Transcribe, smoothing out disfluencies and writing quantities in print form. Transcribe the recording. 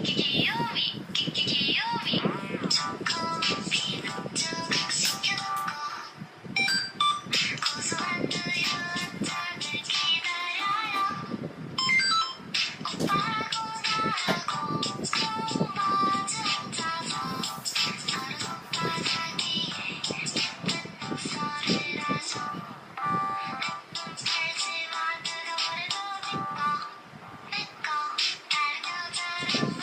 귀요미 귀요미 조금은 비누 조각 시켜놓고 고소한 우유 한 잔을 기다려요. 오빠하고 나하고 콩버즈 앉아서 서른 오빠 자기에 예쁜 독서를 하죠. 한눈 팔지 마늘 오래도 내꺼 다른 여자랑